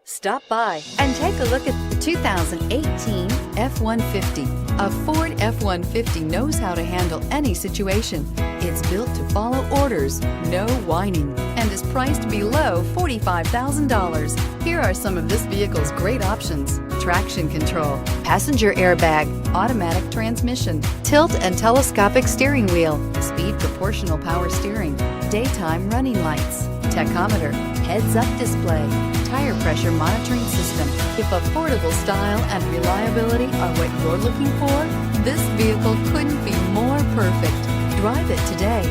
Stop by and take a look at the 2018 F-150. A Ford F-150 knows how to handle any situation. It's built to follow orders, no whining, and is priced below $45,000. Here are some of this vehicle's great options: traction control, passenger airbag, automatic transmission, tilt and telescopic steering wheel, speed proportional power steering, daytime running lights, tachometer, heads-up display, tire pressure monitoring system. If affordable style and reliability are what you're looking for, this vehicle couldn't be more perfect. Drive it today.